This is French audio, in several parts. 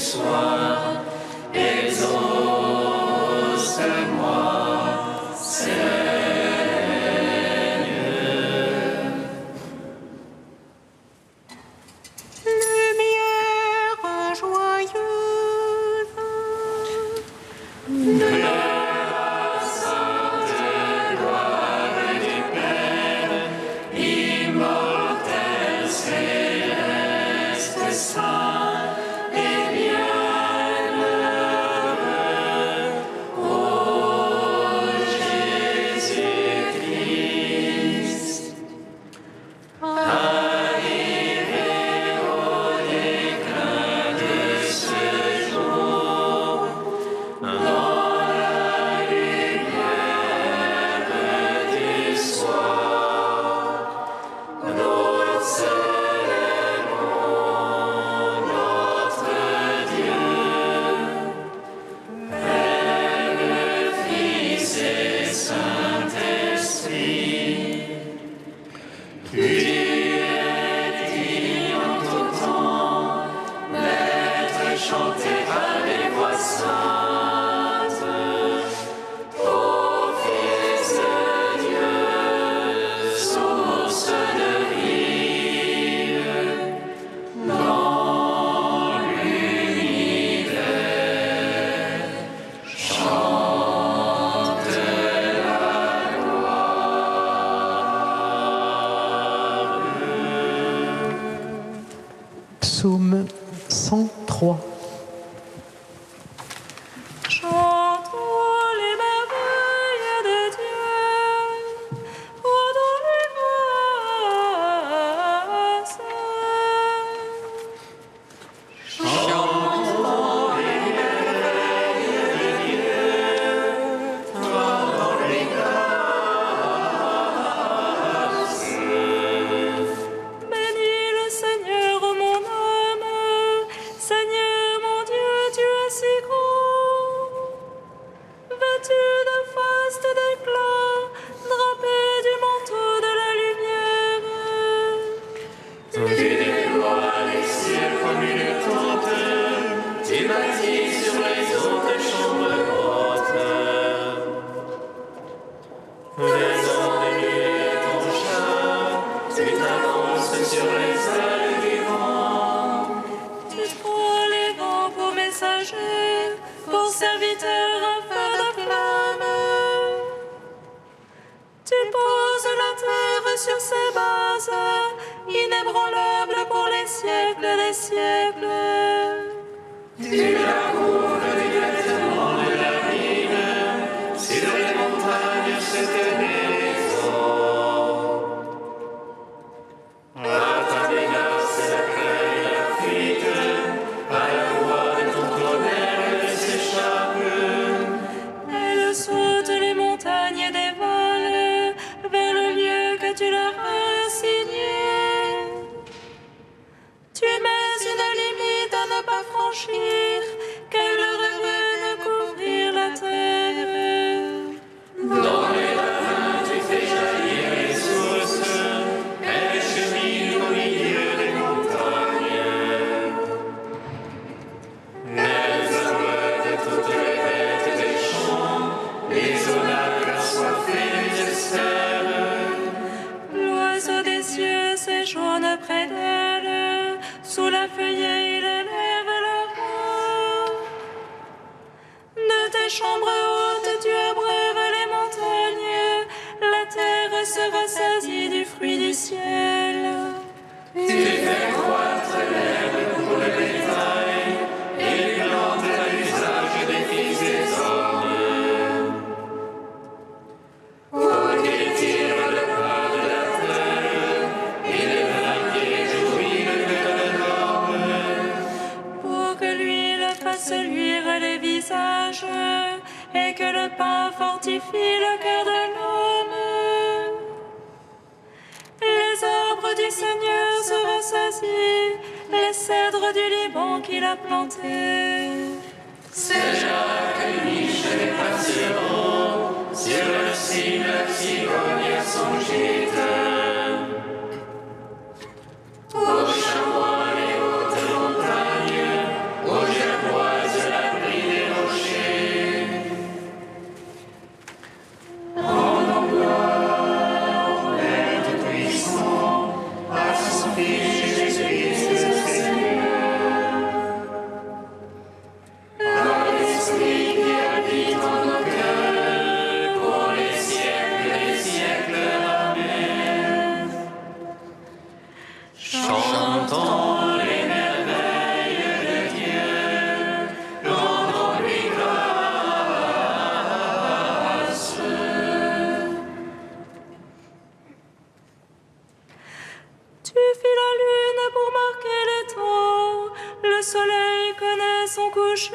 soir, exauce-moi, Seigneur. Lumière joyeuse, de la sainte gloire du Père, immortel, céleste, saint et bienheureux, ô Jésus-Christ. Arrivé au déclin de ce jour, dans la lumière du soir, nous célébrons notre Dieu, Père, Fils et Saint-Esprit. Tu es digne en tout temps d'être chanté par les voix saintes, ô Fils de Dieu, source de vie dans l'univers. Chante la Psaume 103. chantons les merveilles de Dieu, rendons les grâces. Bénis le Seigneur, mon âme. Seigneur, mon Dieu, tu es si grand. Vêtu de faste d'éclat, drapé du manteau de la lumière. Tu déploies les cieux comme une tente, tu bâtis sur les hautes chambres hautes. Descends de ton char, tu t'avances sur les ailes du vent. Tu prends les vents pour messagers, pour serviteurs un feu de flamme. Tu poses la terre sur ses bases, inébranlable pour les siècles des siècles. Tu la couvres du vêtement de la rive, sur les montagnes se tenaient les eaux. À ta menace, la crème la fuite, à la voix de ton tonnerre, elle s'échappe. Elle saute les montagnes et dévale vers le lieu que tu leur as assigné. Tu mets une limite à ne pas franchir, qu'elle revienne couvrir la terre. Dans les ravins, tu fais jaillir les sources, elles cheminent au milieu des montagnes. Elles abreuvent toutes les bêtes des champs, les onagres assoiffés du désert. L'oiseau des cieux séjourne près d'elle, sous la feuillée il élève la voix. De tes chambres hautes tu abreuves les montagnes, la terre se rassasie du fruit du ciel. Tu fais croître l'herbe pour le bétail et les plantes à l'usage des fils des hommes. Pour qu'ils tirent le pas de la terre et les vainqueurs jouissent le cœur de l'homme. Pour que l'huile fasse luire les visages et que le pain fortifie le cœur de l'homme. Les arbres du Seigneur se rassasient, les cèdres du Liban qu'il a plantés. C'est là que niche les passeront sur le cible cigogne à son gîte. Aux chamois les hautes montagnes, aux le soleil connaît son coucher.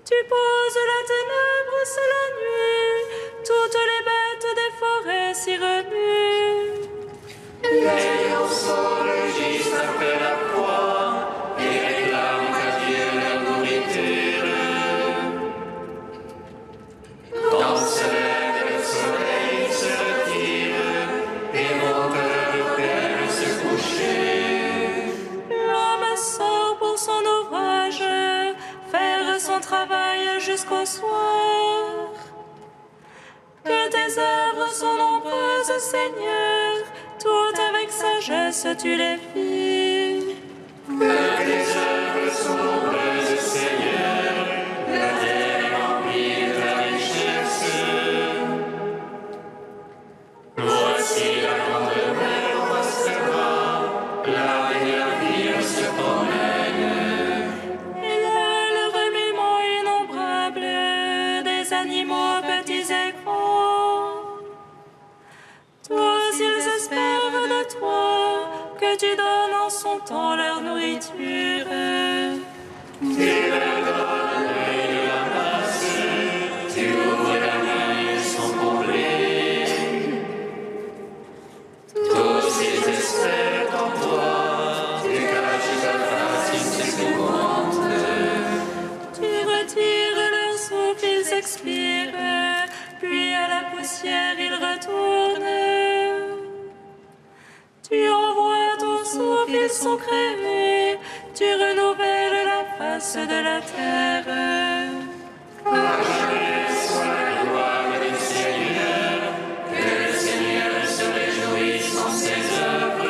Tu poses la ténèbre, c'est la nuit. Toutes les bêtes des forêts s'y remuent. Les lionceaux rugissent après la proie et réclament à Dieu la nourriture. Quand se lève le soleil se retire et mon cœur peine se coucher. L'homme sort pour son ouvrage, faire son travail jusqu'au soir. Que tes œuvres sont nombreuses, Seigneur, toutes avec sagesse tu les fis. Que tes œuvres sont nombreuses, Seigneur, la terre est remplie de ta richesse. Voici la grande mer passera, là et la ville se promènent. Il y a le remuement innombrable des animaux petits et grands. Tous ils espèrent de toi que tu donnes en son temps leur nourriture. Tu leur donnes et la masse, tu ouvres la main, ils sont comblés. Tous ils espèrent en toi, tu caches ta face, ils s'épouvantent. Tu retires leur souffle, ils expirent, puis à la poussière ils retournent. Tu envoies ton souffle, ils sont créés, tu renouvelles la face de la terre. À jamais soit la gloire du Seigneur, que le Seigneur se réjouisse en ses œuvres.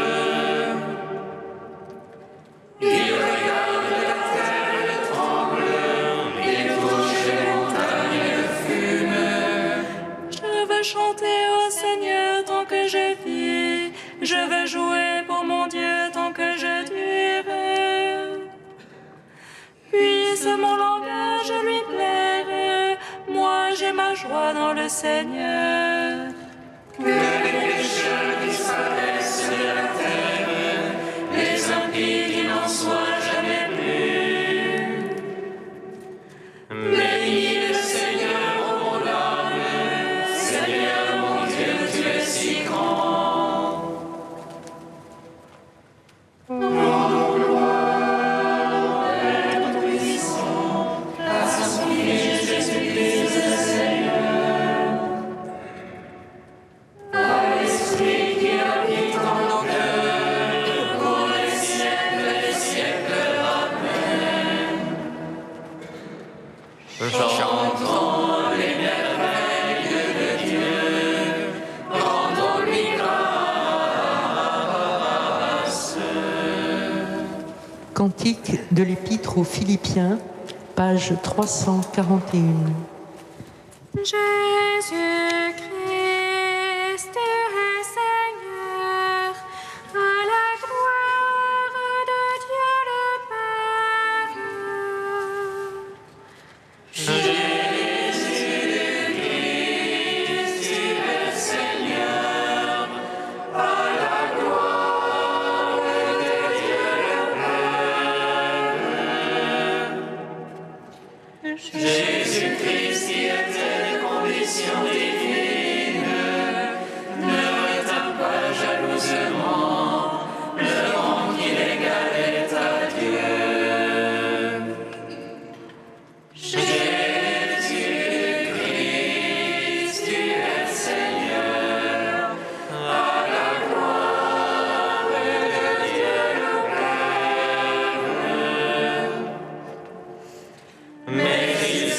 Il regarde la terre et elle tremble, il touche les montagnes et le fume. Je veux chanter au Seigneur tant que je vis, je veux jouer pour mon Dieu tant que je dure. Puisse mon langage lui plaire, moi j'ai ma joie dans le Seigneur. Que les pécheurs disparaissent de la terre, les impies qui n'en soient jamais plus. Bénis le Seigneur, ô mon âme, Seigneur mon Dieu, tu es si grand. Chantons les merveilles de Dieu, rendons-lui grâce. Cantique de l'Épître aux Philippiens, page 341. Jésus-Christ est Seigneur, à la gloire de Dieu le Père. Jésus-Christ, tu es Seigneur, à la gloire de Dieu le Père. Jésus-Christ qui était des conditions divines, ne retint pas jalousement le rang qu'il égalait à Dieu. Jésus-Christ, tu es Seigneur, à la gloire de Dieu le Père. Mais il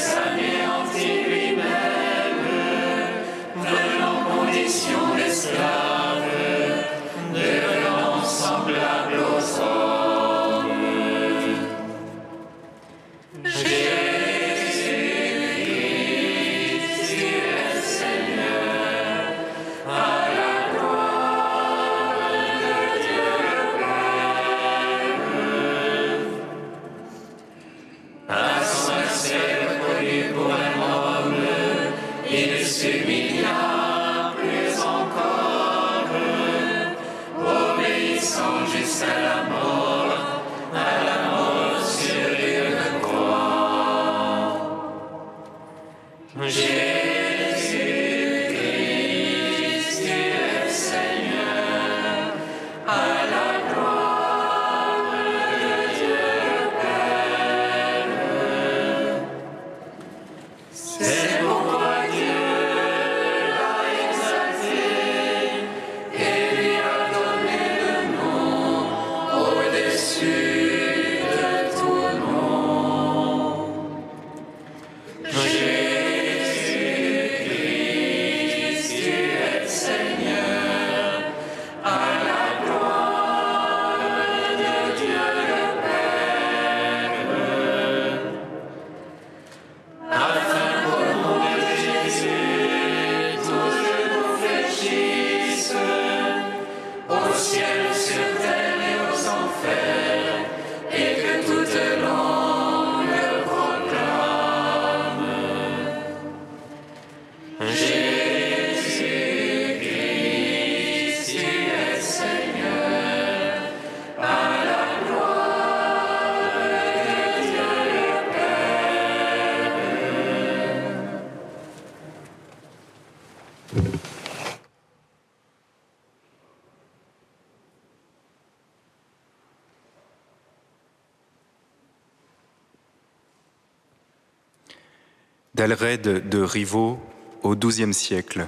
d'Alred de Rivaux au XIIe siècle,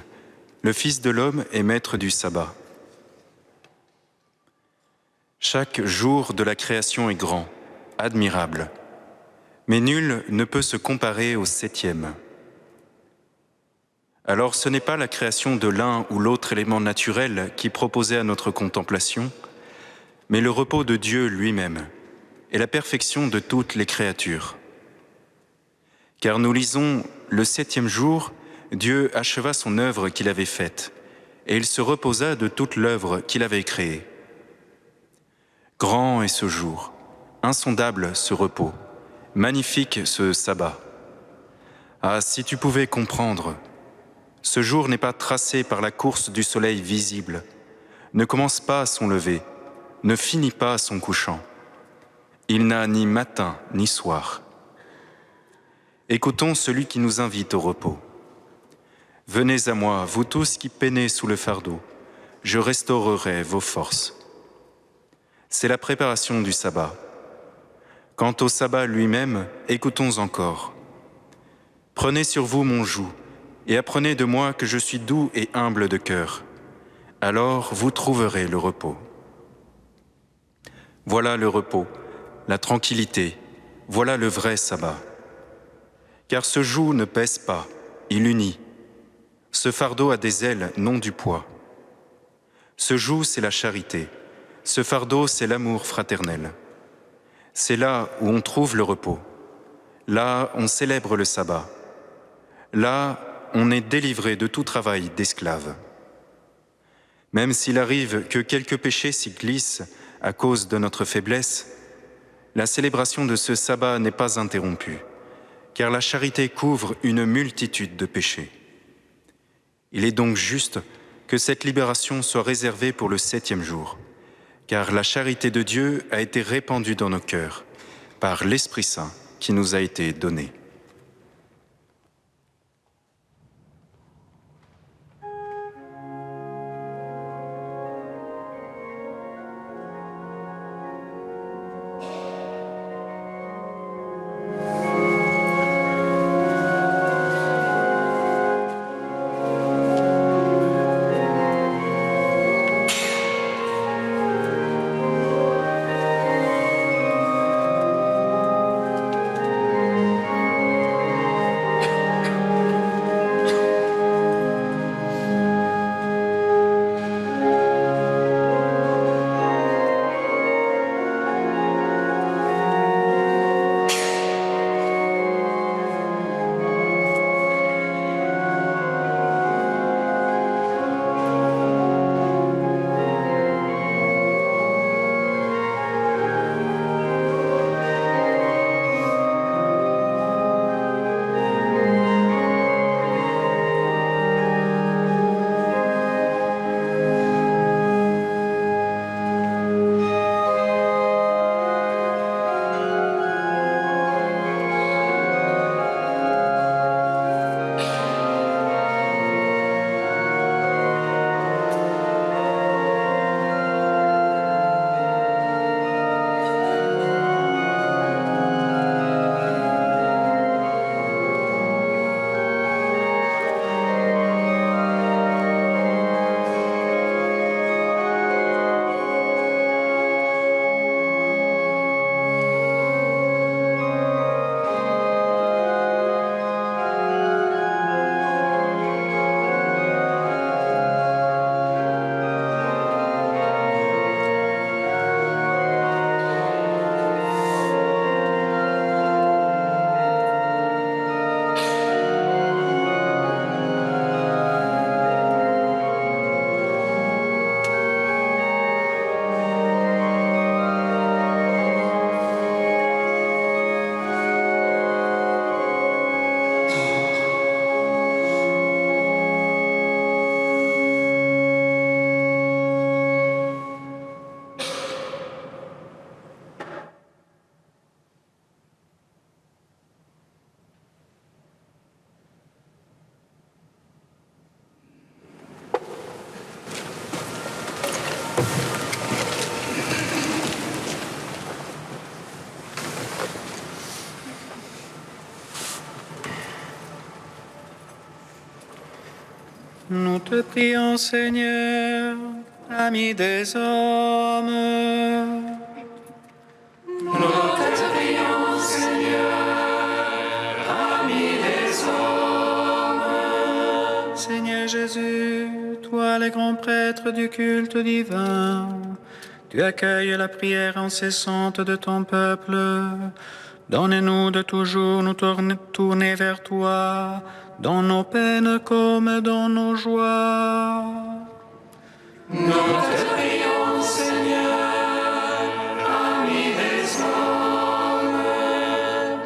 le Fils de l'homme est maître du sabbat. Chaque jour de la création est grand, admirable, mais nul ne peut se comparer au septième. Alors ce n'est pas la création de l'un ou l'autre élément naturel qui proposait à notre contemplation, mais le repos de Dieu lui-même et la perfection de toutes les créatures. Car nous lisons, le septième jour, Dieu acheva son œuvre qu'il avait faite, et il se reposa de toute l'œuvre qu'il avait créée. Grand est ce jour, insondable ce repos, magnifique ce sabbat. Ah, si tu pouvais comprendre, ce jour n'est pas tracé par la course du soleil visible, ne commence pas à son lever, ne finit pas à son couchant. Il n'a ni matin ni soir. Écoutons celui qui nous invite au repos. Venez à moi, vous tous qui peinez sous le fardeau, je restaurerai vos forces. C'est la préparation du sabbat. Quant au sabbat lui-même, écoutons encore. Prenez sur vous mon joug, et apprenez de moi que je suis doux et humble de cœur. Alors vous trouverez le repos. Voilà le repos, la tranquillité, voilà le vrai sabbat. Car ce joug ne pèse pas, il unit. Ce fardeau a des ailes, non du poids. Ce joug, c'est la charité. Ce fardeau, c'est l'amour fraternel. C'est là où on trouve le repos. Là, on célèbre le sabbat. Là, on est délivré de tout travail d'esclave. Même s'il arrive que quelques péchés s'y glissent à cause de notre faiblesse, la célébration de ce sabbat n'est pas interrompue, car la charité couvre une multitude de péchés. Il est donc juste que cette libération soit réservée pour le septième jour, car la charité de Dieu a été répandue dans nos cœurs par l'Esprit Saint qui nous a été donné. Nous te prions, Seigneur, ami des hommes. Nous te prions, Seigneur, ami des hommes. Seigneur Jésus, toi le grand prêtre du culte divin, tu accueilles la prière incessante de ton peuple. Donne-nous de toujours nous tourner vers toi, dans nos peines comme dans nos joies. Nous te prions, Seigneur, ami des hommes.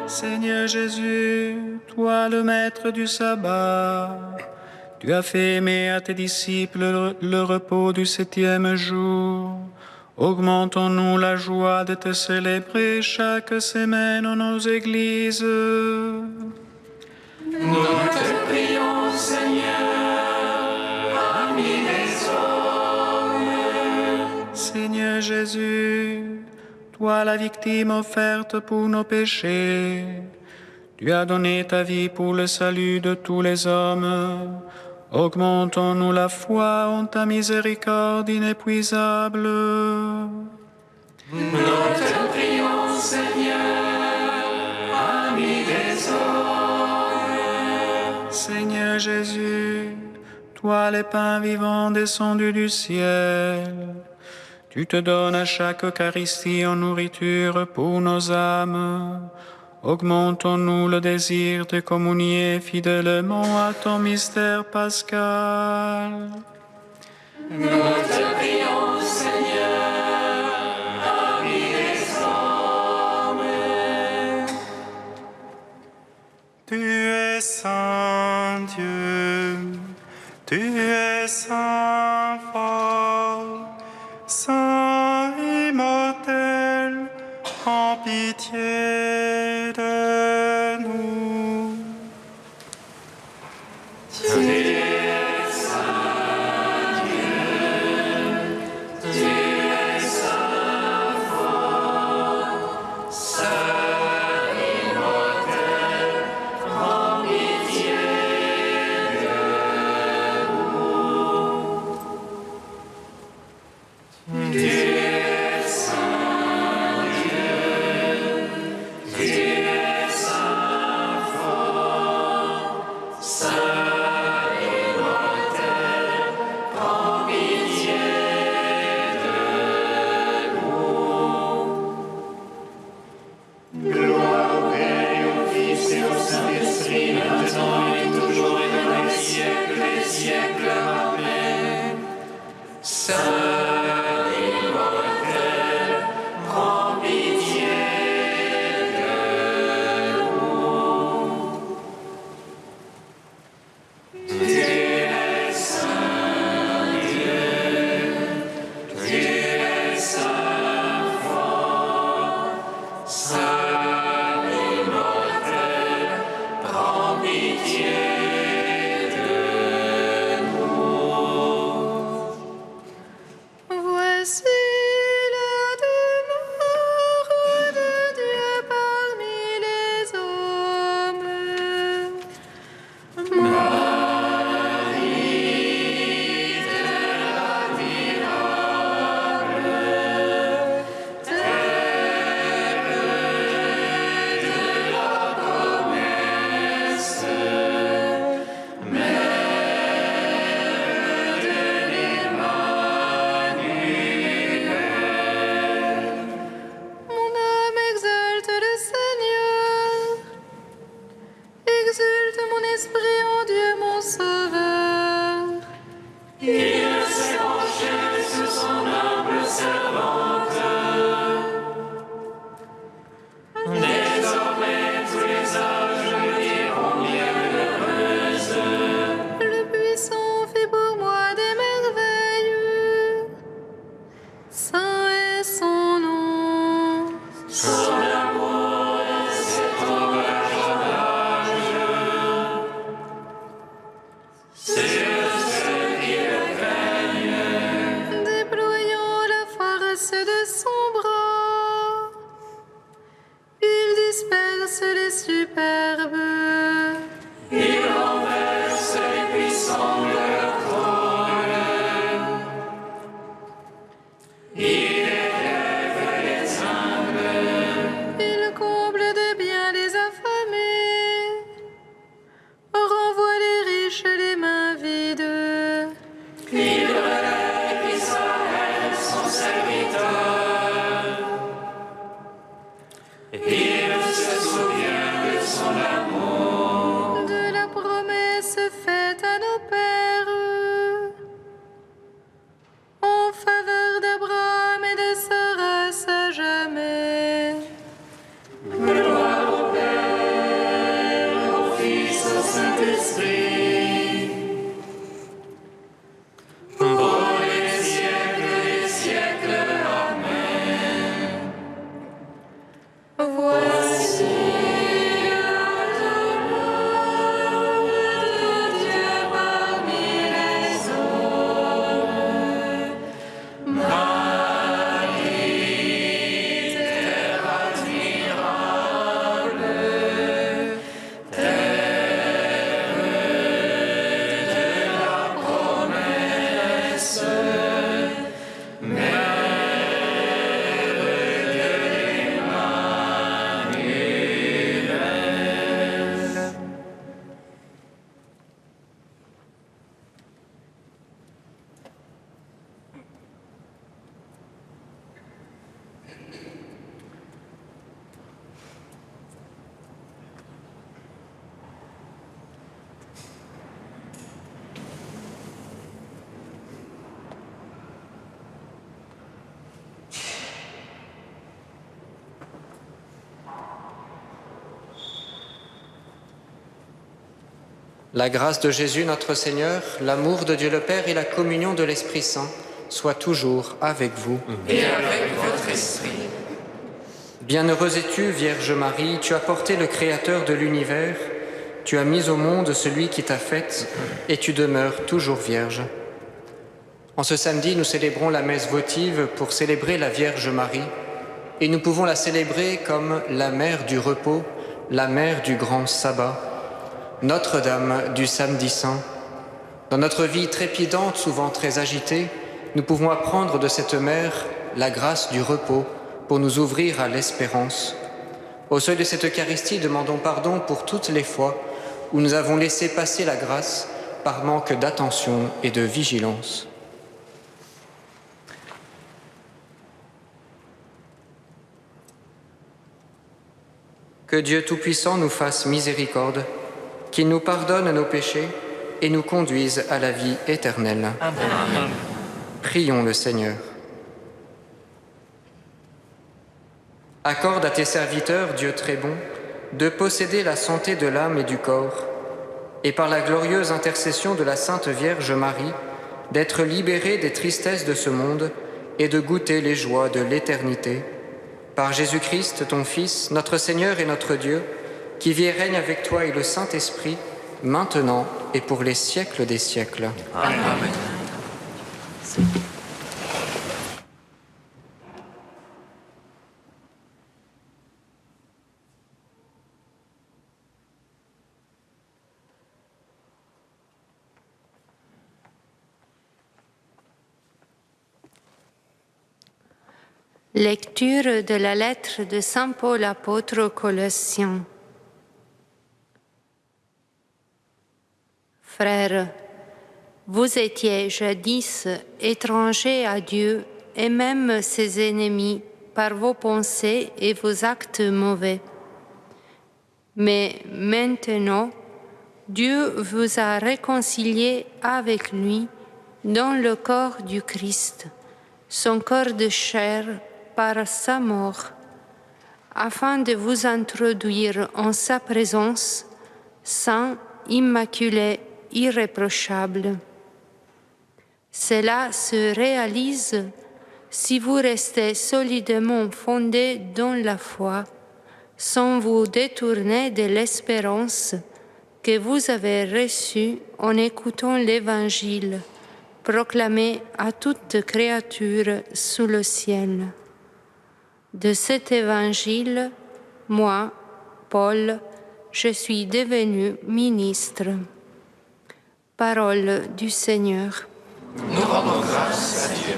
Seigneur Jésus, toi le maître du sabbat, tu as fait aimer à tes disciples le repos du 7e jour. Augmentons-nous la joie de te célébrer chaque semaine en nos églises. Nous te prions, Seigneur, ami des hommes. Seigneur Jésus, toi la victime offerte pour nos péchés, tu as donné ta vie pour le salut de tous les hommes. Augmentons-nous la foi en ta miséricorde inépuisable. Nous te prions, Seigneur, ami des hommes. Seigneur Jésus, toi le pain vivant descendu du ciel, tu te donnes à chaque Eucharistie en nourriture pour nos âmes. Augmentons-nous le désir de communier fidèlement à ton mystère pascal. Nous te prions, Seigneur, ami des hommes. Tu es saint Dieu, tu es saint fort, saint immortel, en pitié de nous. Tu es saint Dieu, tu es saint fort, saint immortel, prends pitié de nous. Tu es saint Dieu, tu es saint fort, saint immortel, prends pitié de nous. Gloire au Père et au Fils et au Saint-Esprit, maintenant et toujours et dans les siècles des siècles. Amen. Saint immortel, prends pitié de nous. Tu es saint Dieu, tu es saint fort, saint immortel, prends pitié de nous. Voici la demeure de Dieu parmi les hommes. Mon âme exalte le Seigneur, exulte mon esprit en Dieu mon Sauveur. Il s'est penché sur son humble servante. Désormais, tous les âges me diront bienheureuse. Le puissant fait pour moi des merveilles. Saint est son nom. Son amour s'étend à l'âge. C'est ceux qui le craignent. Déployant la force de son bras, il disperse les superbes. Il renverse les puissants de leur De la promesse faite à nos pères, en faveur d'Abraham et de sa race à jamais. La grâce de Jésus notre Seigneur, l'amour de Dieu le Père et la communion de l'Esprit Saint soient toujours avec vous. Et avec votre esprit. Bienheureuse es-tu, Vierge Marie, tu as porté le Créateur de l'univers, tu as mis au monde celui qui t'a faite, et tu demeures toujours Vierge. En ce samedi, nous célébrons la messe votive pour célébrer la Vierge Marie, et nous pouvons la célébrer comme la mère du repos, la mère du grand sabbat, Notre-Dame du samedi saint. Dans notre vie trépidante, souvent très agitée, nous pouvons apprendre de cette mère la grâce du repos pour nous ouvrir à l'espérance. Au seuil de cette Eucharistie, demandons pardon pour toutes les fois où nous avons laissé passer la grâce par manque d'attention et de vigilance. Que Dieu Tout-Puissant nous fasse miséricorde, qu'il nous pardonne nos péchés et nous conduise à la vie éternelle. Amen. Prions le Seigneur. Accorde à tes serviteurs, Dieu très bon, de posséder la santé de l'âme et du corps, et par la glorieuse intercession de la Sainte Vierge Marie, d'être libérés des tristesses de ce monde et de goûter les joies de l'éternité. Par Jésus-Christ, ton Fils, notre Seigneur et notre Dieu, qui vit et règne avec toi et le Saint-Esprit, maintenant et pour les siècles des siècles. Amen. Lecture de la lettre de Saint Paul apôtre aux Colossiens. Frères, vous étiez jadis étrangers à Dieu et même ses ennemis par vos pensées et vos actes mauvais. Mais maintenant, Dieu vous a réconciliés avec lui dans le corps du Christ, son corps de chair par sa mort, afin de vous introduire en sa présence, saint, immaculé, irréprochable. Cela se réalise si vous restez solidement fondés dans la foi, sans vous détourner de l'espérance que vous avez reçue en écoutant l'Évangile proclamé à toute créature sous le ciel. De cet Évangile, moi, Paul, je suis devenu ministre. Parole du Seigneur. Nous rendons grâce à Dieu.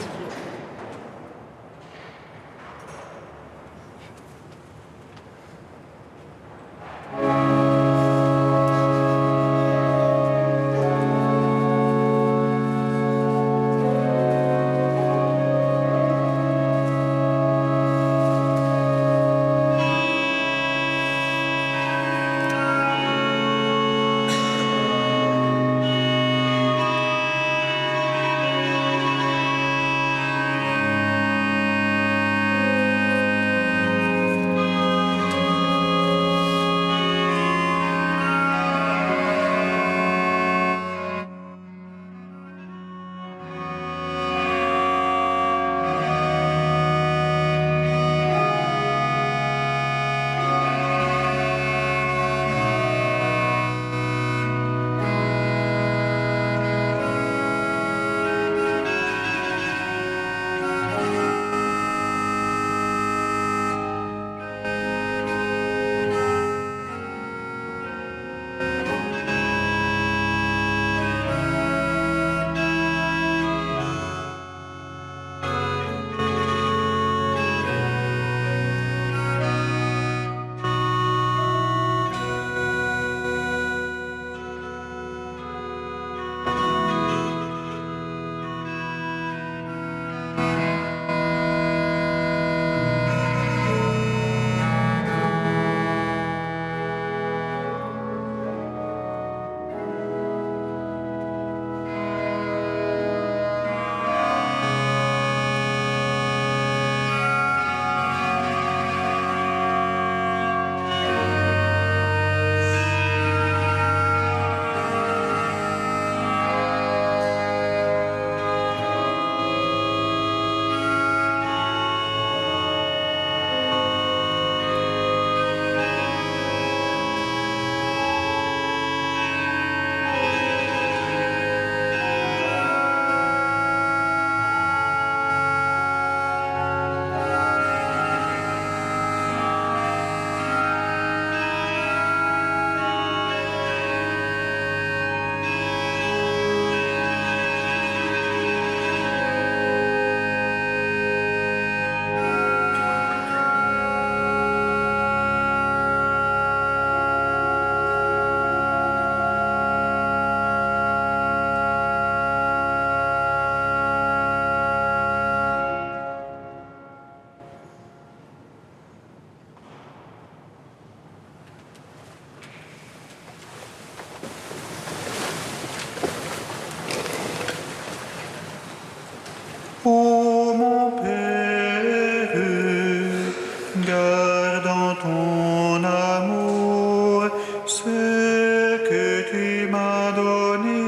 Garde en ton amour ce que tu m'as donné.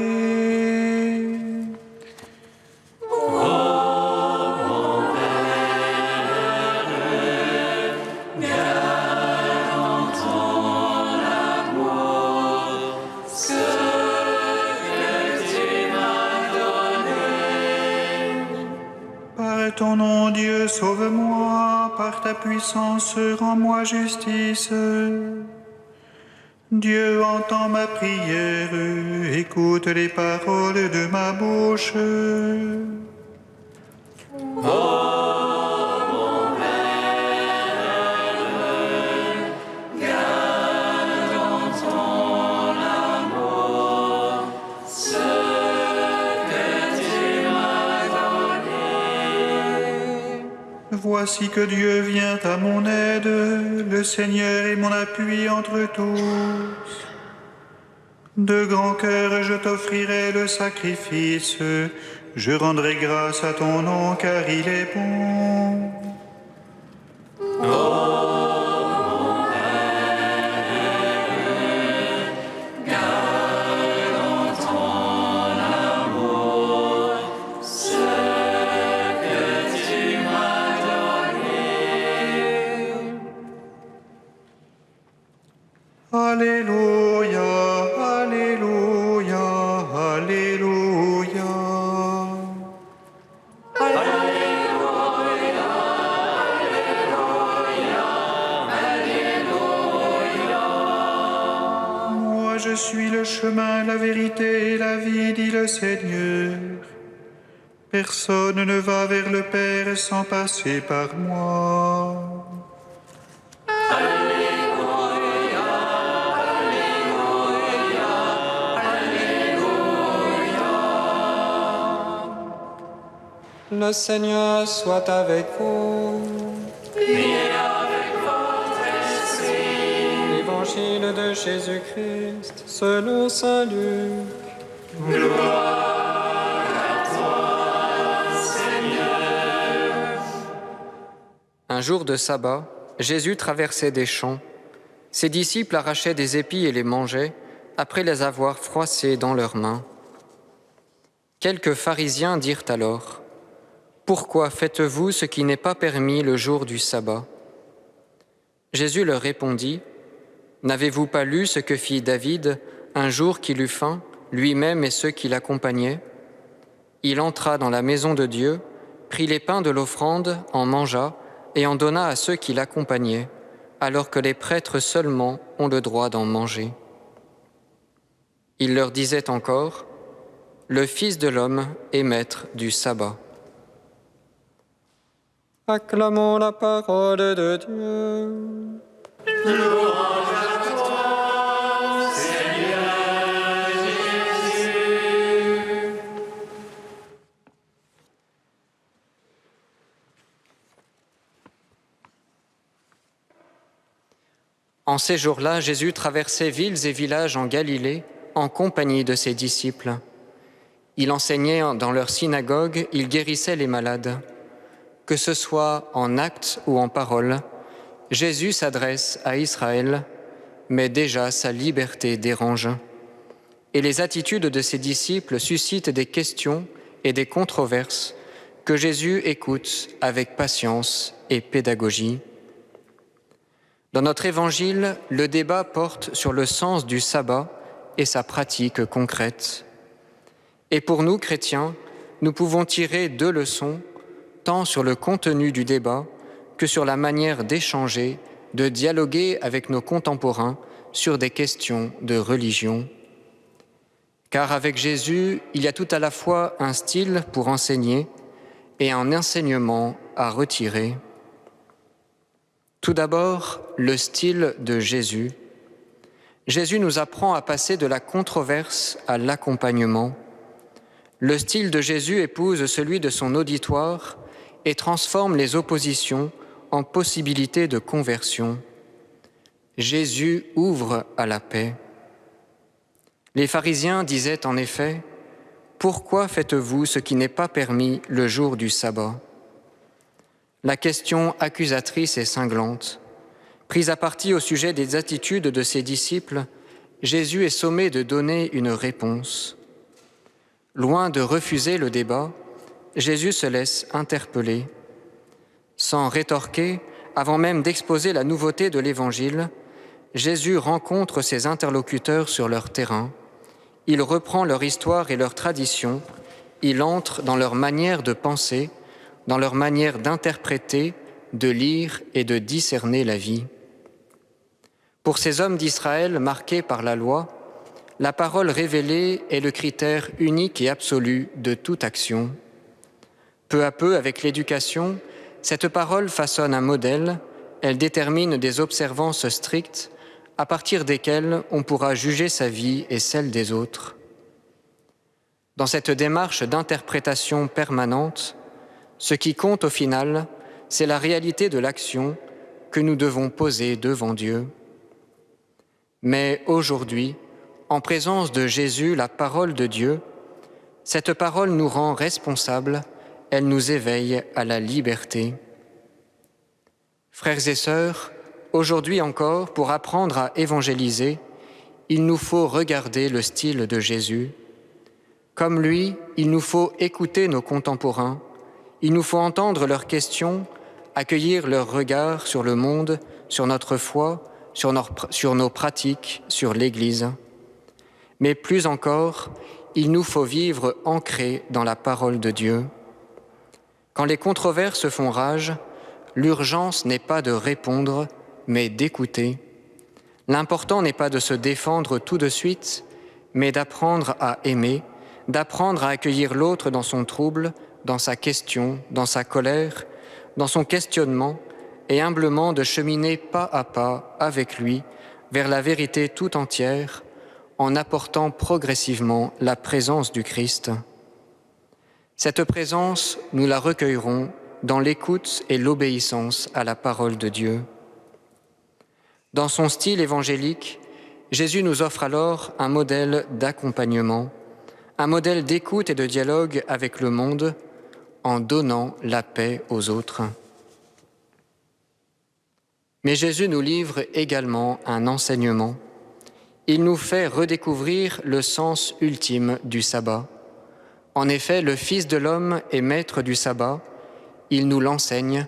Par ton nom, Dieu, sauve-moi, par ta puissance, rends-moi justice. Dieu, entend ma prière, écoute les paroles de ma bouche. Voici que Dieu vient à mon aide, le Seigneur est mon appui entre tous. De grand cœur, je t'offrirai le sacrifice, je rendrai grâce à ton nom car il est bon. Alléluia, Alléluia, Alléluia. Moi je suis le chemin, la vérité et la vie, dit le Seigneur. Personne ne va vers le Père sans passer par moi. Le Seigneur soit avec vous. Et avec votre esprit. Évangile de Jésus-Christ selon saint Luc. Gloire à toi, Seigneur. Un jour de sabbat, Jésus traversait des champs. Ses disciples arrachaient des épis et les mangeaient, après les avoir froissés dans leurs mains. Quelques pharisiens dirent alors: Pourquoi faites-vous ce qui n'est pas permis le jour du sabbat ? Jésus leur répondit: N'avez-vous pas lu ce que fit David un jour qu'il eut faim, lui-même et ceux qui l'accompagnaient ? Il entra dans la maison de Dieu, prit les pains de l'offrande, en mangea et en donna à ceux qui l'accompagnaient, alors que les prêtres seulement ont le droit d'en manger. Il leur disait encore: Le Fils de l'homme est maître du sabbat. Acclamons la parole de Dieu. Louange à toi, Seigneur Jésus. En ces jours-là, Jésus traversait villes et villages en Galilée en compagnie de ses disciples. Il enseignait dans leurs synagogues, il guérissait les malades. Que ce soit en actes ou en paroles, Jésus s'adresse à Israël, mais déjà sa liberté dérange. Et les attitudes de ses disciples suscitent des questions et des controverses que Jésus écoute avec patience et pédagogie. Dans notre évangile, le débat porte sur le sens du sabbat et sa pratique concrète. Et pour nous, chrétiens, nous pouvons tirer 2 leçons, tant sur le contenu du débat que sur la manière d'échanger, de dialoguer avec nos contemporains sur des questions de religion. Car avec Jésus, il y a tout à la fois un style pour enseigner et un enseignement à retirer. Tout d'abord, le style de Jésus. Jésus nous apprend à passer de la controverse à l'accompagnement. Le style de Jésus épouse celui de son auditoire et transforme les oppositions en possibilités de conversion. Jésus ouvre à la paix. Les pharisiens disaient en effet: « Pourquoi faites-vous ce qui n'est pas permis le jour du sabbat ?» la question accusatrice et cinglante. Pris à partie au sujet des attitudes de ses disciples, Jésus est sommé de donner une réponse. Loin de refuser le débat, Jésus se laisse interpeller. Sans rétorquer, avant même d'exposer la nouveauté de l'Évangile, Jésus rencontre ses interlocuteurs sur leur terrain. Il reprend leur histoire et leur tradition. Il entre dans leur manière de penser, dans leur manière d'interpréter, de lire et de discerner la vie. Pour ces hommes d'Israël marqués par la loi, la parole révélée est le critère unique et absolu de toute action. Peu à peu, avec l'éducation, cette parole façonne un modèle, elle détermine des observances strictes à partir desquelles on pourra juger sa vie et celle des autres. Dans cette démarche d'interprétation permanente, ce qui compte au final, c'est la réalité de l'action que nous devons poser devant Dieu. Mais aujourd'hui, en présence de Jésus, la parole de Dieu, cette parole nous rend responsables, elle nous éveille à la liberté. Frères et sœurs, aujourd'hui encore, pour apprendre à évangéliser, il nous faut regarder le style de Jésus. Comme lui, il nous faut écouter nos contemporains, il nous faut entendre leurs questions, accueillir leurs regards sur le monde, sur notre foi, sur nos pratiques, sur l'Église. Mais plus encore, il nous faut vivre ancrés dans la parole de Dieu. Quand les controverses font rage, l'urgence n'est pas de répondre, mais d'écouter. L'important n'est pas de se défendre tout de suite, mais d'apprendre à aimer, d'apprendre à accueillir l'autre dans son trouble, dans sa question, dans sa colère, dans son questionnement, et humblement de cheminer pas à pas avec lui vers la vérité tout entière, en apportant progressivement la présence du Christ. Cette présence, nous la recueillerons dans l'écoute et l'obéissance à la parole de Dieu. Dans son style évangélique, Jésus nous offre alors un modèle d'accompagnement, un modèle d'écoute et de dialogue avec le monde, en donnant la paix aux autres. Mais Jésus nous livre également un enseignement. Il nous fait redécouvrir le sens ultime du sabbat. En effet, le Fils de l'homme est maître du sabbat, il nous l'enseigne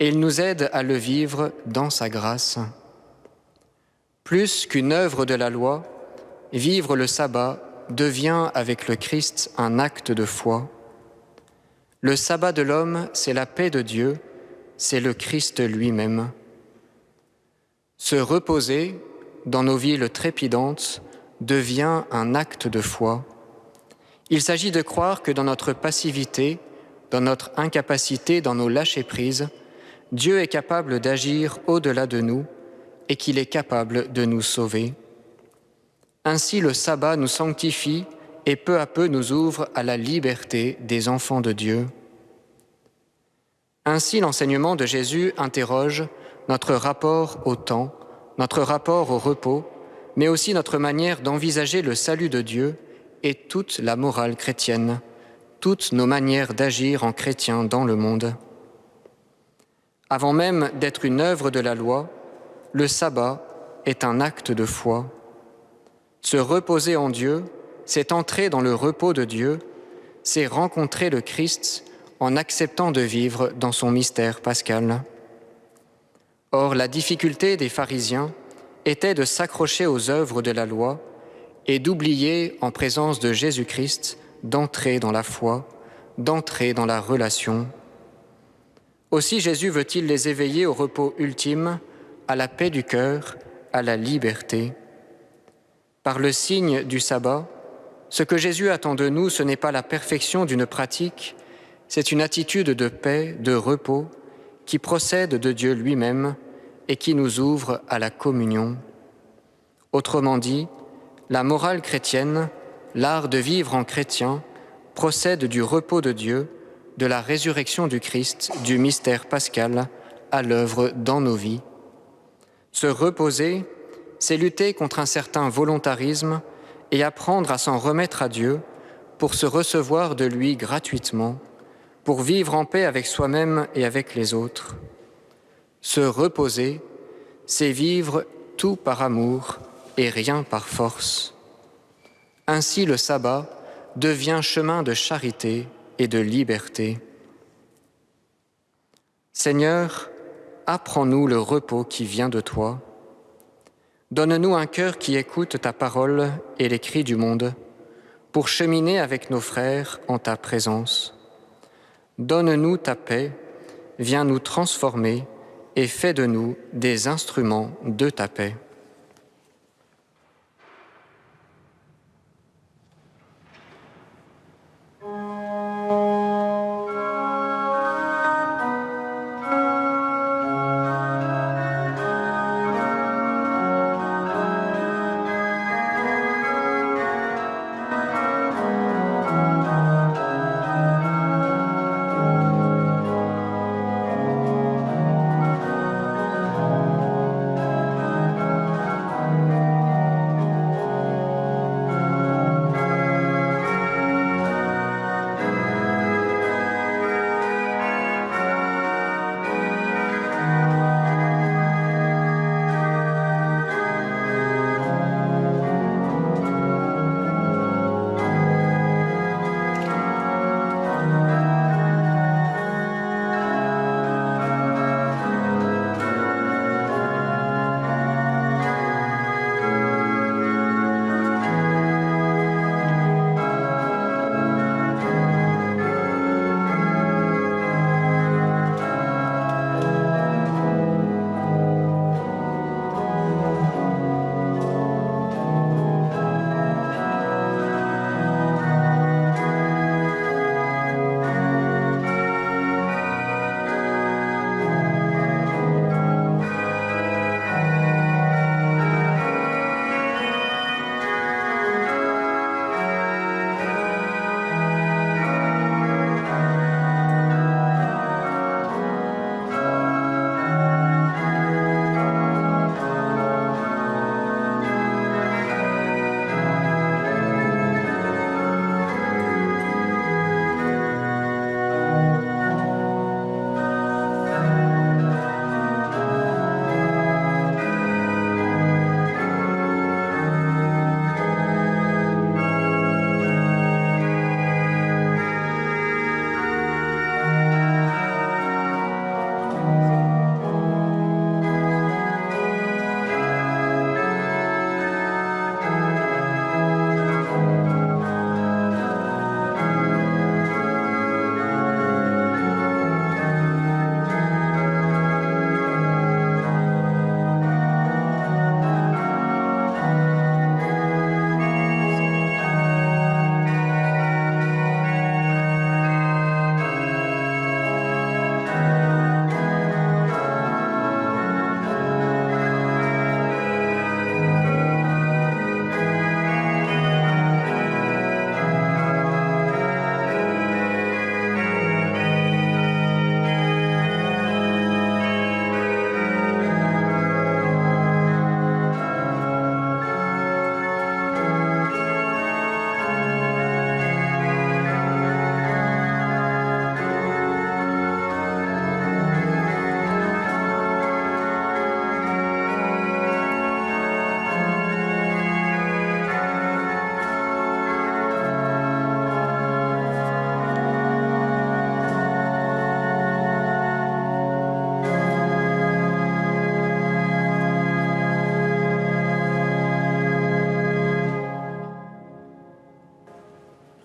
et il nous aide à le vivre dans sa grâce. Plus qu'une œuvre de la loi, vivre le sabbat devient avec le Christ un acte de foi. Le sabbat de l'homme, c'est la paix de Dieu, c'est le Christ lui-même. Se reposer dans nos villes trépidantes devient un acte de foi. Il s'agit de croire que dans notre passivité, dans notre incapacité, dans nos lâcher-prises, Dieu est capable d'agir au-delà de nous et qu'il est capable de nous sauver. Ainsi, le sabbat nous sanctifie et peu à peu nous ouvre à la liberté des enfants de Dieu. Ainsi, l'enseignement de Jésus interroge notre rapport au temps, notre rapport au repos, mais aussi notre manière d'envisager le salut de Dieu et toute la morale chrétienne, toutes nos manières d'agir en chrétien dans le monde. Avant même d'être une œuvre de la loi, le sabbat est un acte de foi. Se reposer en Dieu, c'est entrer dans le repos de Dieu, c'est rencontrer le Christ en acceptant de vivre dans son mystère pascal. Or, la difficulté des pharisiens était de s'accrocher aux œuvres de la loi et d'oublier, en présence de Jésus-Christ, d'entrer dans la foi, d'entrer dans la relation. Aussi Jésus veut-il les éveiller au repos ultime, à la paix du cœur, à la liberté. Par le signe du sabbat, ce que Jésus attend de nous, ce n'est pas la perfection d'une pratique, c'est une attitude de paix, de repos, qui procède de Dieu lui-même et qui nous ouvre à la communion. Autrement dit, la morale chrétienne, l'art de vivre en chrétien, procède du repos de Dieu, de la résurrection du Christ, du mystère pascal, à l'œuvre dans nos vies. Se reposer, c'est lutter contre un certain volontarisme et apprendre à s'en remettre à Dieu pour se recevoir de lui gratuitement, pour vivre en paix avec soi-même et avec les autres. Se reposer, c'est vivre tout par amour et rien par force. Ainsi le sabbat devient chemin de charité et de liberté. Seigneur, apprends-nous le repos qui vient de toi. Donne-nous un cœur qui écoute ta parole et les cris du monde, pour cheminer avec nos frères en ta présence. Donne-nous ta paix, viens nous transformer et fais de nous des instruments de ta paix.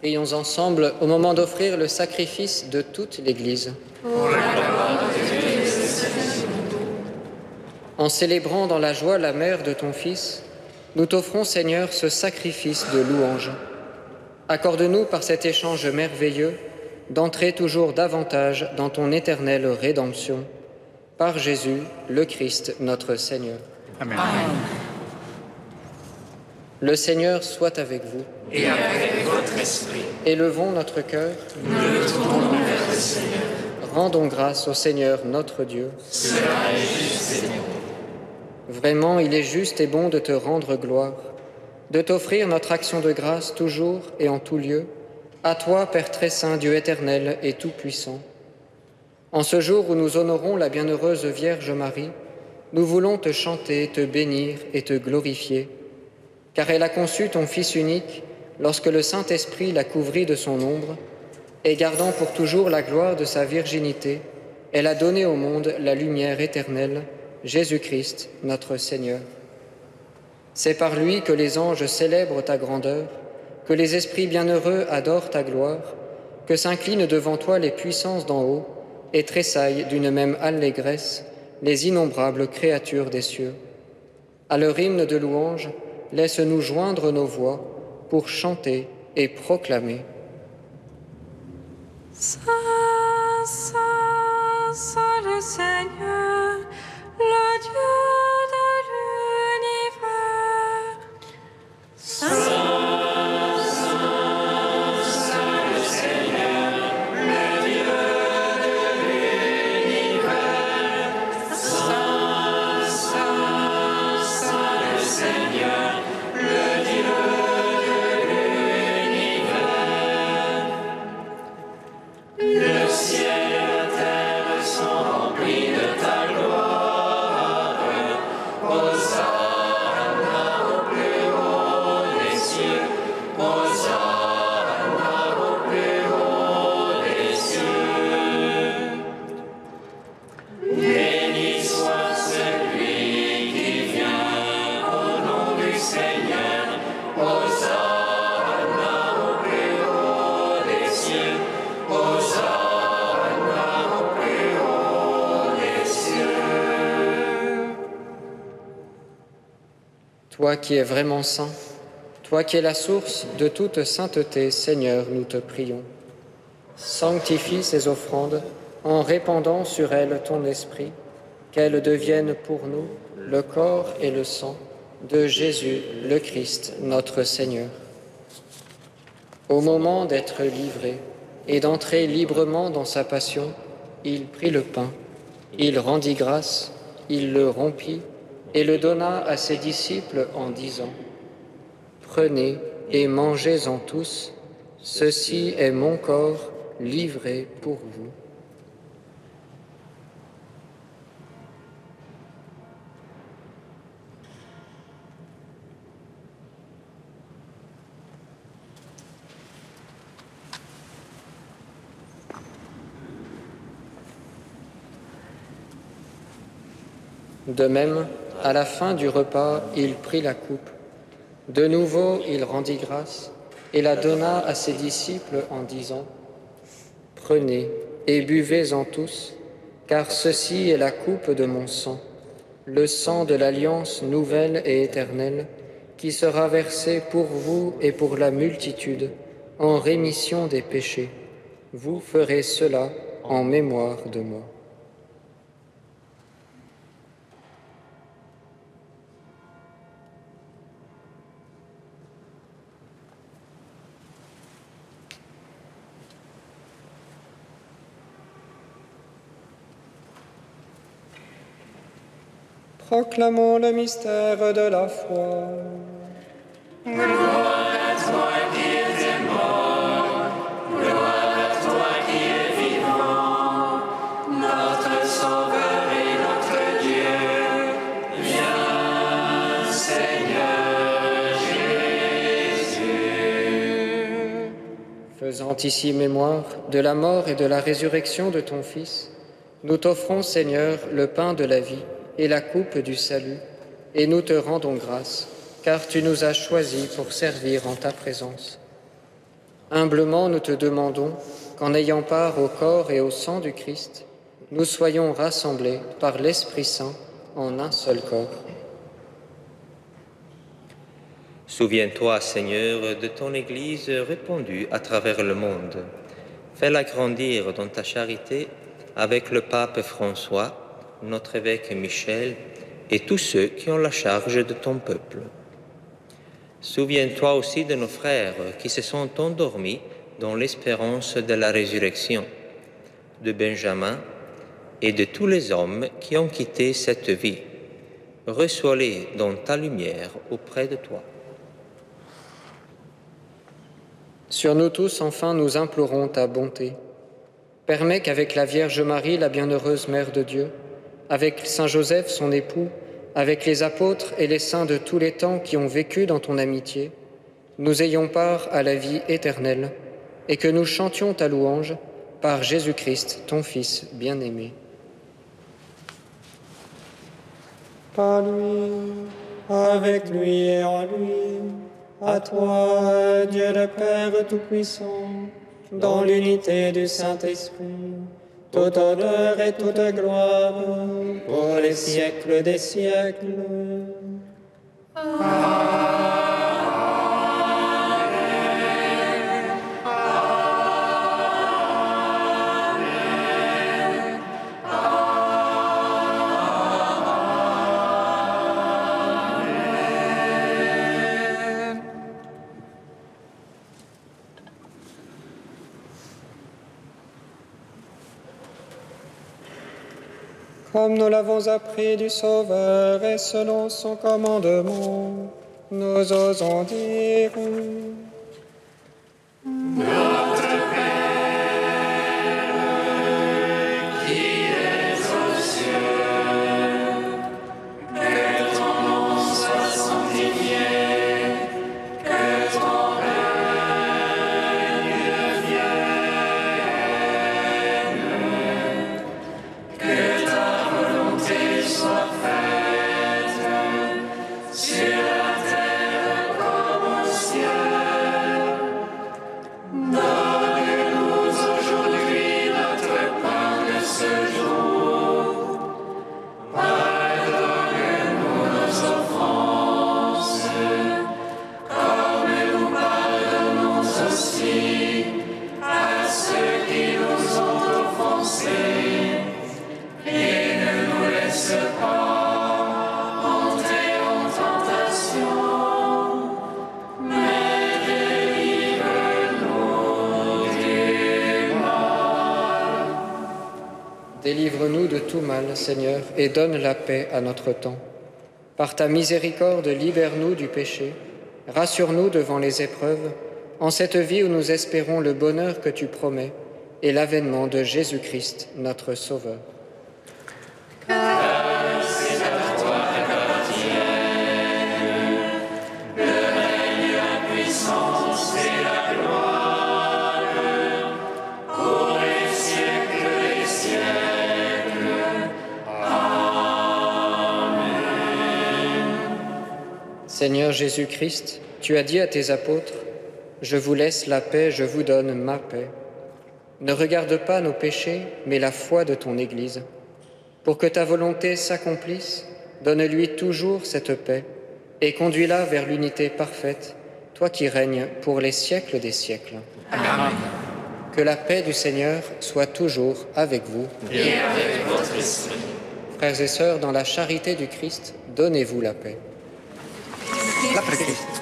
Prions ensemble au moment d'offrir le sacrifice de toute l'Église. En célébrant dans la joie la mère de ton Fils, nous t'offrons, Seigneur, ce sacrifice de louange. Accorde-nous par cet échange merveilleux d'entrer toujours davantage dans ton éternelle rédemption. Par Jésus, le Christ, notre Seigneur. Amen. Le Seigneur soit avec vous. Et avec votre esprit. Élevons notre cœur. Nous le tournons vers le Seigneur. Rendons grâce au Seigneur notre Dieu. Cela est juste et bon. Vraiment, il est juste et bon de te rendre gloire, de t'offrir notre action de grâce toujours et en tout lieu, À toi, Père très saint, Dieu éternel et tout-puissant, en ce jour où nous honorons la bienheureuse Vierge Marie, nous voulons te chanter, te bénir et te glorifier, car elle a conçu ton Fils unique lorsque le Saint-Esprit l'a couvri de son ombre, et gardant pour toujours la gloire de sa virginité, elle a donné au monde la lumière éternelle, Jésus-Christ, notre Seigneur. C'est par lui que les anges célèbrent ta grandeur, que les esprits bienheureux adorent ta gloire, que s'inclinent devant toi les puissances d'en haut et tressaillent d'une même allégresse les innombrables créatures des cieux. À leur hymne de louange, laisse-nous joindre nos voix pour chanter et proclamer. Saint, Saint, Saint le Seigneur, le Dieu de l'univers. Saint, Toi qui es vraiment saint, toi qui es la source de toute sainteté, Seigneur, nous te prions. Sanctifie ces offrandes en répandant sur elles ton esprit, qu'elles deviennent pour nous le corps et le sang de Jésus, le Christ, notre Seigneur. Au moment d'être livré et d'entrer librement dans sa passion, il prit le pain, il rendit grâce, il le rompit et le donna à ses disciples en disant : « Prenez et mangez-en tous, ceci est mon corps livré pour vous. » De même, à la fin du repas, il prit la coupe. De nouveau, il rendit grâce et la donna à ses disciples en disant : « Prenez et buvez-en tous, car ceci est la coupe de mon sang, le sang de l'alliance nouvelle et éternelle, qui sera versé pour vous et pour la multitude, en rémission des péchés. Vous ferez cela en mémoire de moi. » Proclamons le mystère de la foi. Gloire à toi qui es mort, gloire à toi qui es vivant, notre Sauveur et notre Dieu. Viens, Seigneur Jésus. Faisant ici mémoire de la mort et de la résurrection de ton Fils, nous t'offrons, Seigneur, le pain de la vie et la coupe du salut, et nous te rendons grâce, car tu nous as choisis pour servir en ta présence. Humblement, nous te demandons qu'en ayant part au corps et au sang du Christ, nous soyons rassemblés par l'Esprit Saint en un seul corps. Souviens-toi, Seigneur, de ton Église répandue à travers le monde. Fais-la grandir dans ta charité avec le pape François, notre évêque Michel et tous ceux qui ont la charge de ton peuple. Souviens-toi aussi de nos frères qui se sont endormis dans l'espérance de la résurrection, de Benjamin et de tous les hommes qui ont quitté cette vie. Reçois-les dans ta lumière auprès de toi. Sur nous tous, enfin, nous implorons ta bonté. Permets qu'avec la Vierge Marie, la bienheureuse Mère de Dieu, avec Saint Joseph, son époux, avec les apôtres et les saints de tous les temps qui ont vécu dans ton amitié, nous ayons part à la vie éternelle et que nous chantions ta louange par Jésus-Christ, ton Fils bien-aimé. Par lui, avec lui et en lui, à toi, Dieu le Père Tout-Puissant, dans l'unité du Saint-Esprit, toute honneur et toute gloire, pour les siècles des siècles. Comme nous l'avons appris du Sauveur et selon son commandement, nous osons dire: Notre Père, qui es aux cieux, que ton nom soit sanctifié, que ton règne vienne, que ta volonté soit faite sur la terre comme au ciel. Donne-nous aujourd'hui notre pain de ce jour. Pardonne-nous nos offenses, comme nous pardonnons aussi à ceux qui nous ont offensés. Et ne nous laisse pas entrer en tentation, mais délivre-nous du mal. Délivre-nous de tout mal, Seigneur, et donne la paix à notre temps. Par ta miséricorde, libère-nous du péché, rassure-nous devant les épreuves, en cette vie où nous espérons le bonheur que tu promets et l'avènement de Jésus-Christ, notre Sauveur. Seigneur Jésus-Christ, tu as dit à tes apôtres: « Je vous laisse la paix, je vous donne ma paix. » Ne regarde pas nos péchés, mais la foi de ton Église. Pour que ta volonté s'accomplisse, donne-lui toujours cette paix et conduis-la vers l'unité parfaite, toi qui règnes pour les siècles des siècles. Amen. Que la paix du Seigneur soit toujours avec vous. Et avec votre esprit. Frères et sœurs, dans la charité du Christ, donnez-vous la paix. L'après-Christ.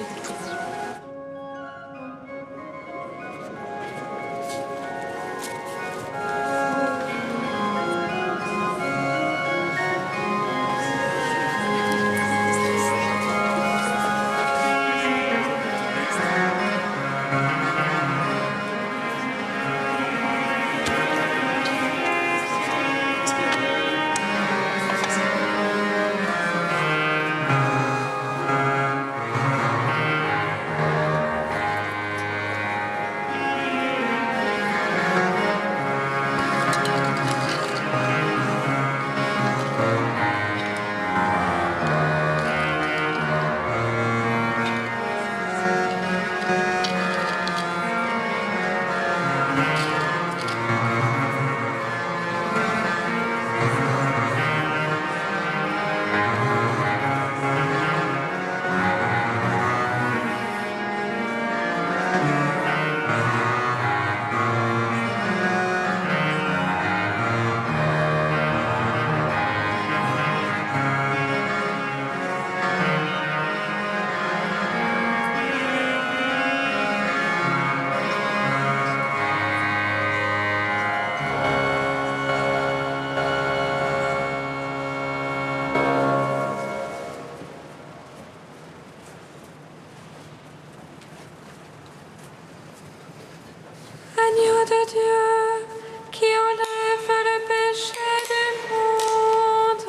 L'agneau de Dieu qui enlève le péché du monde.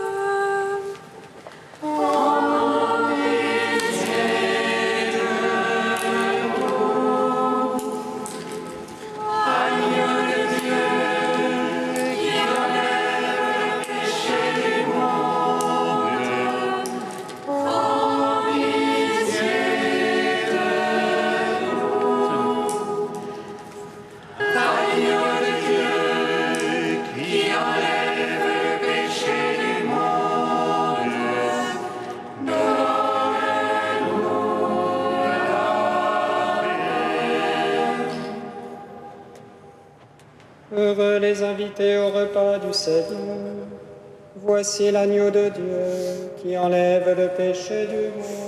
Heureux les invités au repas du Seigneur. Voici l'agneau de Dieu qui enlève le péché du monde.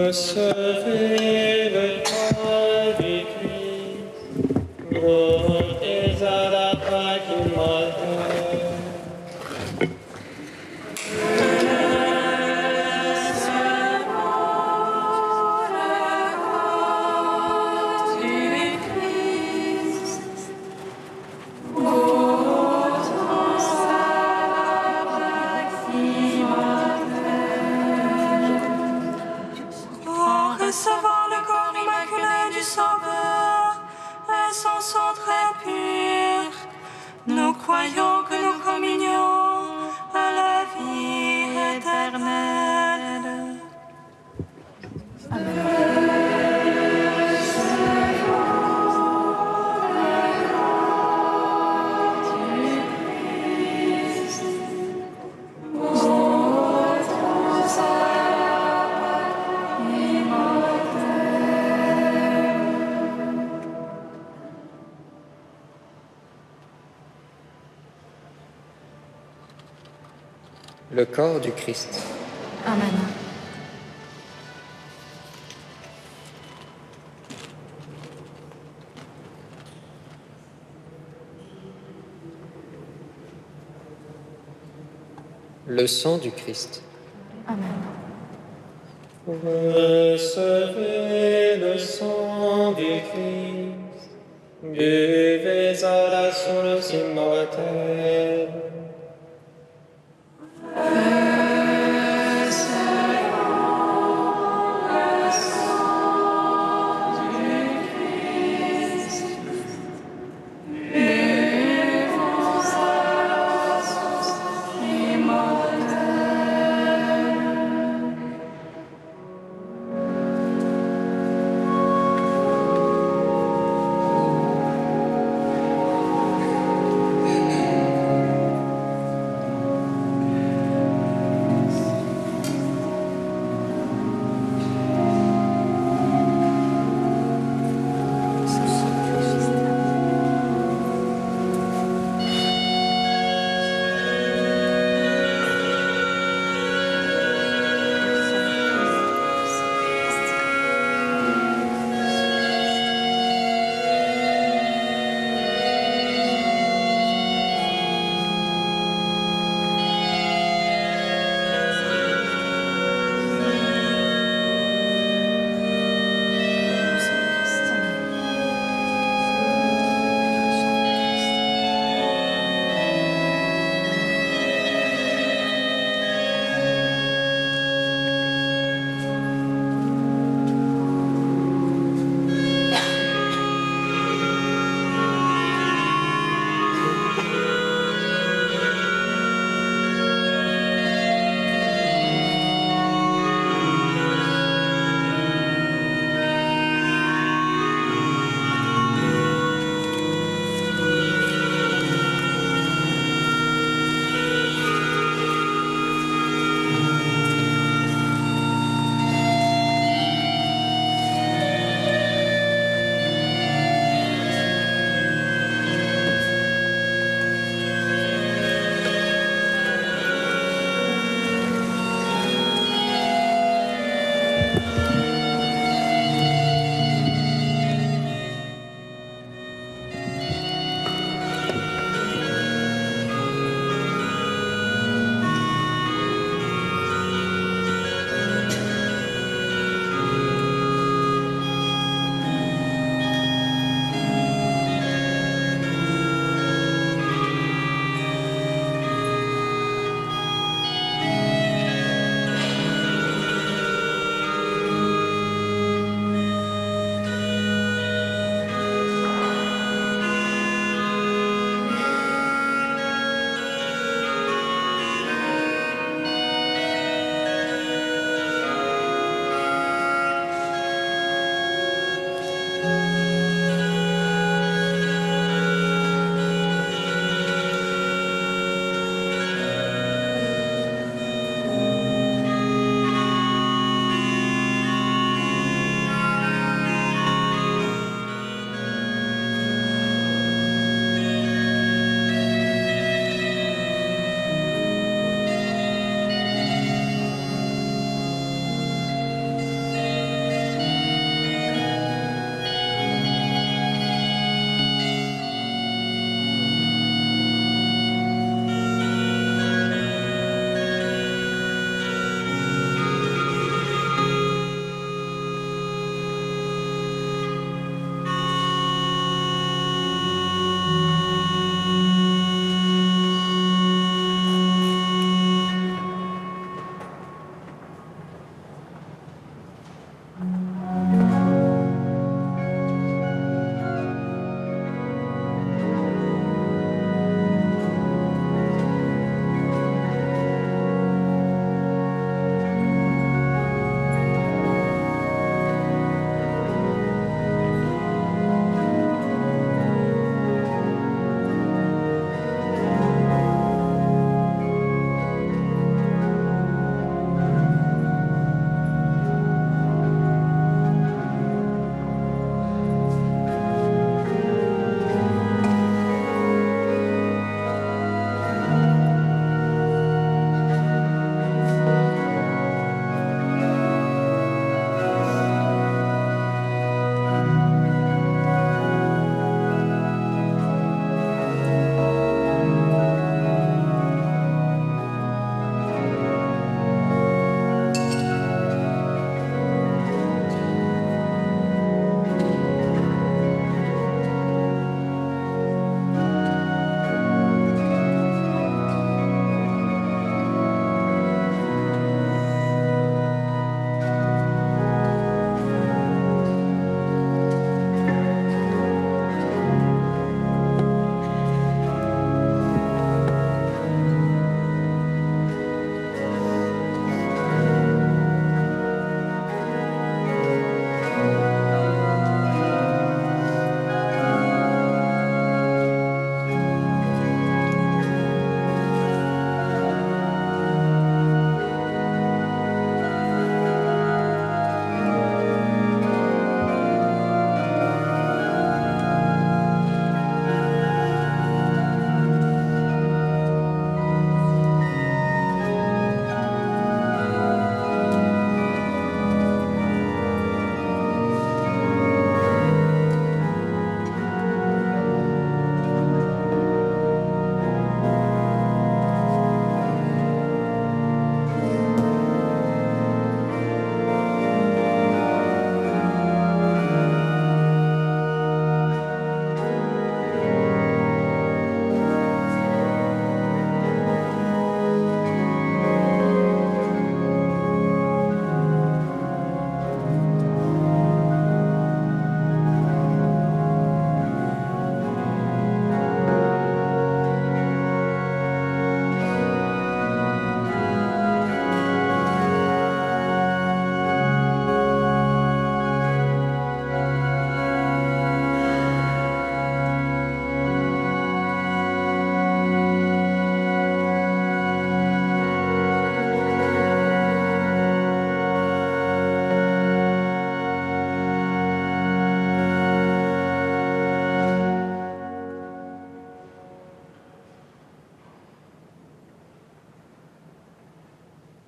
Recevez le corps du Christ, goûtez à la Pâque immortelle. Recevant le corps immaculé du Sauveur et son sang très pur, nous croyons que nous communions à la vie éternelle. Le corps du Christ. Amen. Le sang du Christ. Amen. Recevez le sang du Christ, buvez à la source immortelle.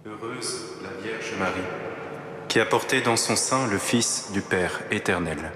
Heureuse la Vierge Marie, qui a porté dans son sein le Fils du Père éternel.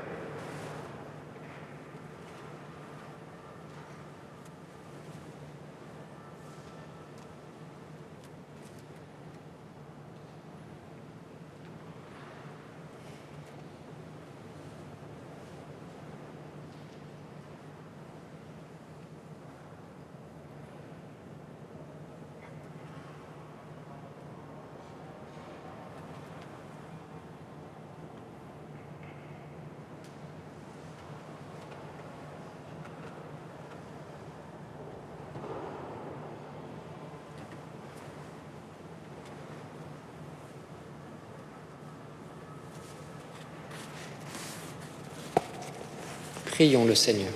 Prions le Seigneur.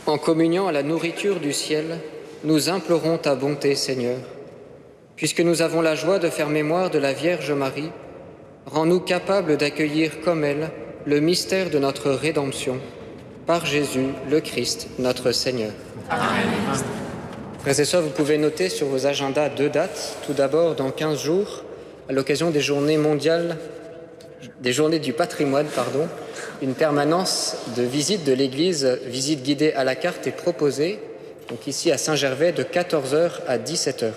En communiant à la nourriture du ciel, nous implorons ta bonté, Seigneur. Puisque nous avons la joie de faire mémoire de la Vierge Marie, rends-nous capables d'accueillir comme elle le mystère de notre rédemption, par Jésus le Christ, notre Seigneur. Amen. Frères et sœurs, vous pouvez noter sur vos agendas 2 dates. Tout d'abord, dans 15 jours, à l'occasion des journées mondiales, des journées du patrimoine, une permanence de visite de l'Église, visite guidée à la carte, est proposée, donc ici à Saint-Gervais, de 14h à 17h,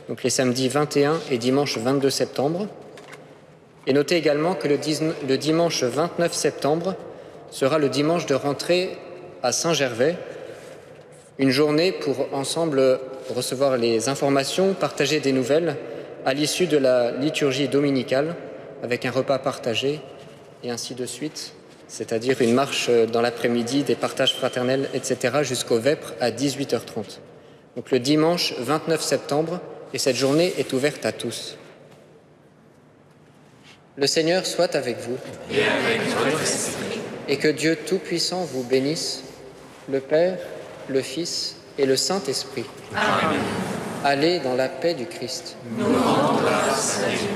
donc les samedis 21 et dimanche 22 septembre. Et notez également que le dimanche 29 septembre sera le dimanche de rentrée à Saint-Gervais, une journée pour ensemble recevoir les informations, partager des nouvelles à l'issue de la liturgie dominicale avec un repas partagé et ainsi de suite, c'est-à-dire une marche dans l'après-midi, des partages fraternels, etc. jusqu'au Vêpres à 18h30. Donc le dimanche 29 septembre, et cette journée est ouverte à tous. Le Seigneur soit avec vous et avec votre esprit. Et que Dieu Tout-Puissant vous bénisse, le Père, le Fils et le Saint-Esprit. Amen. Allez dans la paix du Christ. Nous rendons grâce à Dieu.